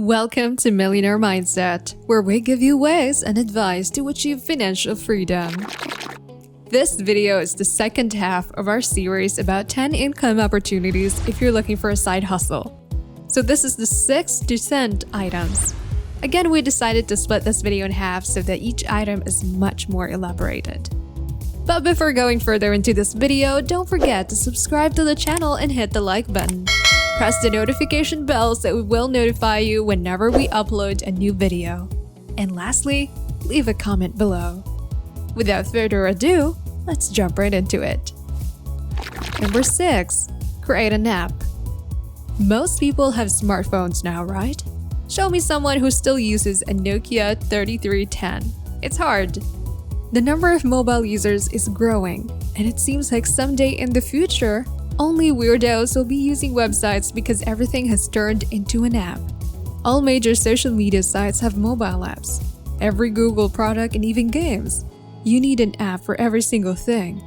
Welcome to Millionaire Mindset, where we give you ways and advice to achieve financial freedom. This video is the second half of our series about 10 income opportunities if you're looking for a side hustle. So this is the 6 to 10 items. Again, we decided to split this video in half so that each item is much more elaborated. But before going further into this video, don't forget to subscribe to the channel and hit the like button. Press the notification bell so it will notify you whenever we upload a new video. And lastly, leave a comment below. Without further ado, let's jump right into it. Number 6. Create an app. Most people have smartphones now, right? Show me someone who still uses a Nokia 3310. It's hard. The number of mobile users is growing, and it seems like someday in the future, only weirdos will be using websites because everything has turned into an app. All major social media sites have mobile apps. Every Google product and even games. You need an app for every single thing.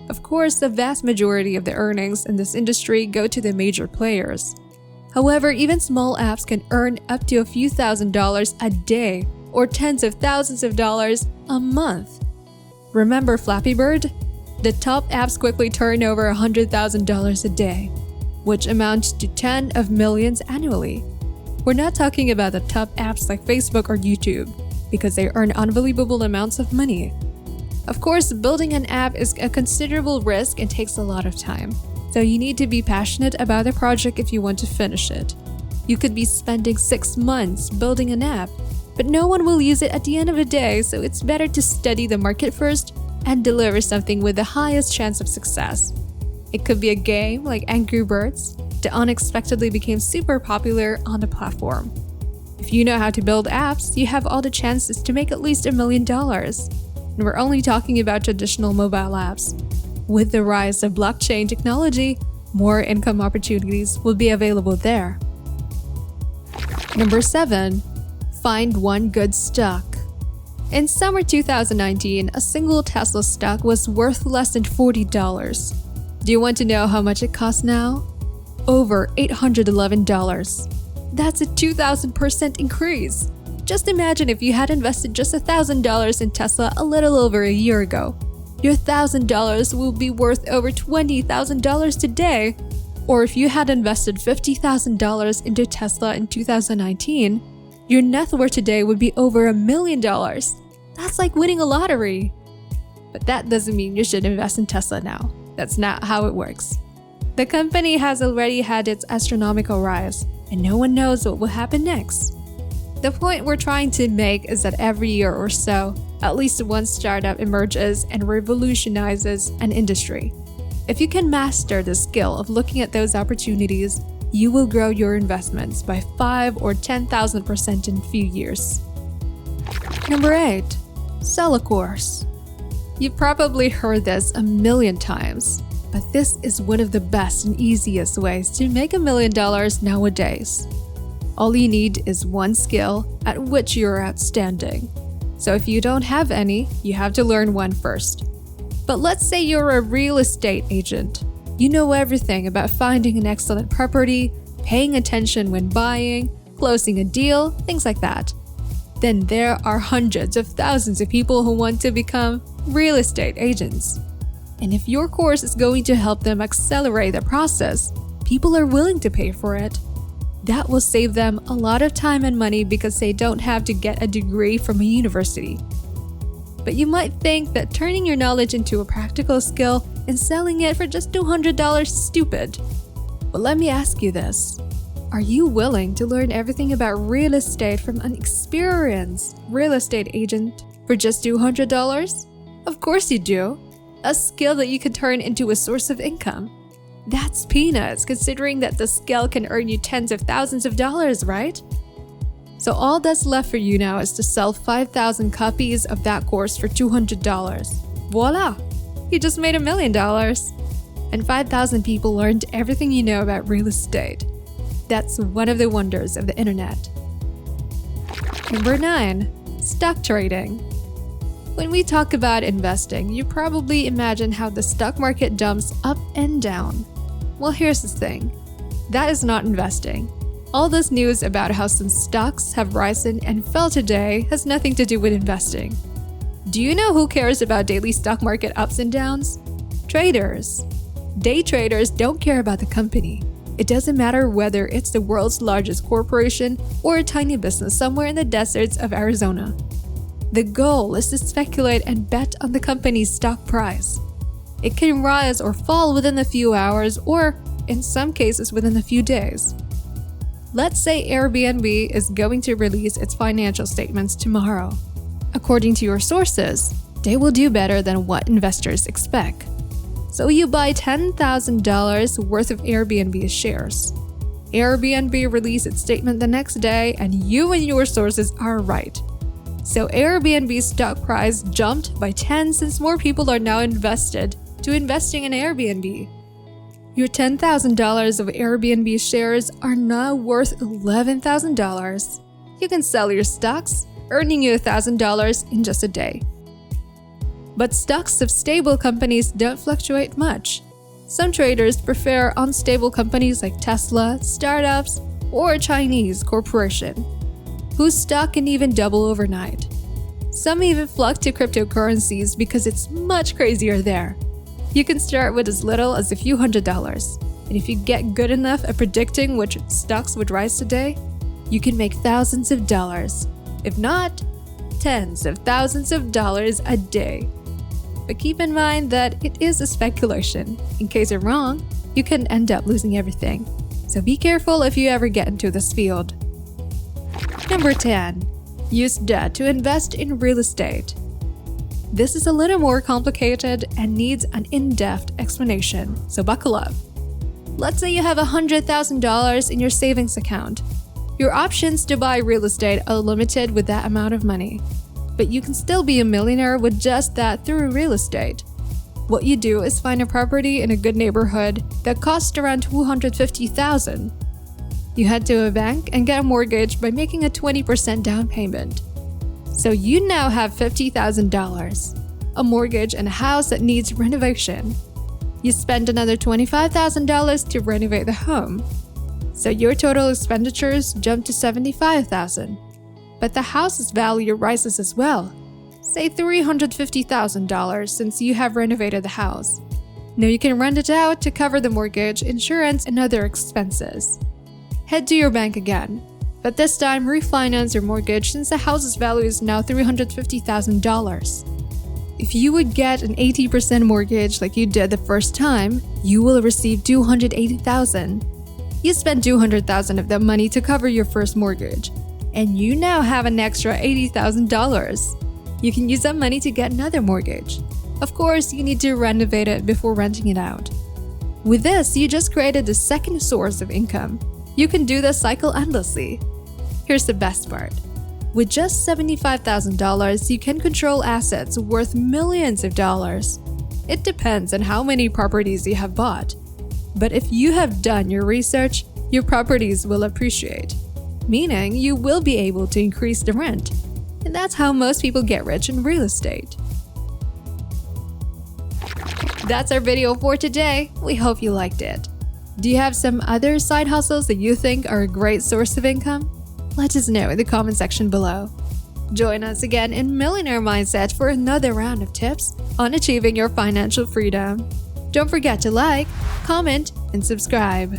Of course, the vast majority of the earnings in this industry go to the major players. However, even small apps can earn up to a few $1,000s a day or tens of thousands of dollars a month. Remember Flappy Bird? The top apps quickly turn over $100,000 a day, which amounts to tens of millions annually. We're not talking about the top apps like Facebook or YouTube, because they earn unbelievable amounts of money. Of course, building an app is a considerable risk and takes a lot of time, so you need to be passionate about the project if you want to finish it. You could be spending 6 months building an app, but no one will use it at the end of the day, so it's better to study the market first and deliver something with the highest chance of success. It could be a game like Angry Birds that unexpectedly became super popular on the platform. If you know how to build apps, you have all the chances to make at least $1 million. And we're only talking about traditional mobile apps. With the rise of blockchain technology, more income opportunities will be available there. Number 7. Find one good stock. In summer 2019, a single Tesla stock was worth less than $40. Do you want to know how much it costs now? Over $811. That's a 2,000% increase. Just imagine if you had invested just $1,000 in Tesla a little over a year ago. Your $1,000 will be worth over $20,000 today. Or if you had invested $50,000 into Tesla in 2019, your net worth today would be over $1 million. That's like winning a lottery. But that doesn't mean you should invest in Tesla now. That's not how it works. The company has already had its astronomical rise, and no one knows what will happen next. The point we're trying to make is that every year or so, at least one startup emerges and revolutionizes an industry. If you can master the skill of looking at those opportunities, you will grow your investments by 5,000 or 10,000% in a few years. Number 8. Sell a course. You've probably heard this a million times, but this is one of the best and easiest ways to make $1 million nowadays. All you need is one skill at which you're outstanding. So if you don't have any, you have to learn one first. But let's say you're a real estate agent. You know everything about finding an excellent property, paying attention when buying, closing a deal, things like that. Then there are hundreds of thousands of people who want to become real estate agents. And if your course is going to help them accelerate the process, people are willing to pay for it. That will save them a lot of time and money because they don't have to get a degree from a university. But you might think that turning your knowledge into a practical skill and selling it for just $200 is stupid. But let me ask you this. Are you willing to learn everything about real estate from an experienced real estate agent for just $200? Of course you do. A skill that you could turn into a source of income. That's peanuts considering that the skill can earn you tens of thousands of dollars, right? So all that's left for you now is to sell 5,000 copies of that course for $200. Voila! You just made $1 million. And 5,000 people learned everything you know about real estate. That's one of the wonders of the internet. Number 9. Stock trading. When we talk about investing, you probably imagine how the stock market jumps up and down. Well, here's the thing. That is not investing. All this news about how some stocks have risen and fell today has nothing to do with investing. Do you know who cares about daily stock market ups and downs? Traders. Day traders don't care about the company. It doesn't matter whether it's the world's largest corporation or a tiny business somewhere in the deserts of Arizona. The goal is to speculate and bet on the company's stock price. It can rise or fall within a few hours or, in some cases, within a few days. Let's say Airbnb is going to release its financial statements tomorrow. According to your sources, they will do better than what investors expect. So you buy $10,000 worth of Airbnb shares. Airbnb released its statement the next day, and you and your sources are right. So Airbnb's stock price jumped by 10 since more people are now investing in Airbnb. Your $10,000 of Airbnb shares are now worth $11,000. You can sell your stocks, earning you $1,000 in just a day. But stocks of stable companies don't fluctuate much. Some traders prefer unstable companies like Tesla, startups, or a Chinese corporation, whose stock can even double overnight. Some even flock to cryptocurrencies because it's much crazier there. You can start with as little as a few $100s, and if you get good enough at predicting which stocks would rise today, you can make thousands of dollars, if not tens of thousands of dollars a day. But keep in mind that it is a speculation. In case you're wrong, you can end up losing everything. So be careful if you ever get into this field. Number 10. Use debt to invest in real estate. This is a little more complicated and needs an in-depth explanation, so buckle up. Let's say you have $100,000 in your savings account. Your options to buy real estate are limited with that amount of money, but you can still be a millionaire with just that through real estate. What you do is find a property in a good neighborhood that costs around $250,000. You head to a bank and get a mortgage by making a 20% down payment. So you now have $50,000, a mortgage and a house that needs renovation. You spend another $25,000 to renovate the home. So your total expenditures jump to $75,000. But the house's value rises as well, say $350,000 since you have renovated the house. Now you can rent it out to cover the mortgage, insurance, and other expenses. Head to your bank again, but this time refinance your mortgage since the house's value is now $350,000. If you would get an 80% mortgage like you did the first time, you will receive $280,000. You spent $200,000 of that money to cover your first mortgage, and you now have an extra $80,000. You can use that money to get another mortgage. Of course, you need to renovate it before renting it out. With this, you just created the second source of income. You can do this cycle endlessly. Here's the best part. With just $75,000, you can control assets worth millions of dollars. It depends on how many properties you have bought. But if you have done your research, your properties will appreciate, meaning you will be able to increase the rent. And that's how most people get rich in real estate. That's our video for today. We hope you liked it. Do you have some other side hustles that you think are a great source of income? Let us know in the comment section below. Join us again in Millionaire Mindset for another round of tips on achieving your financial freedom. Don't forget to like, comment, and subscribe.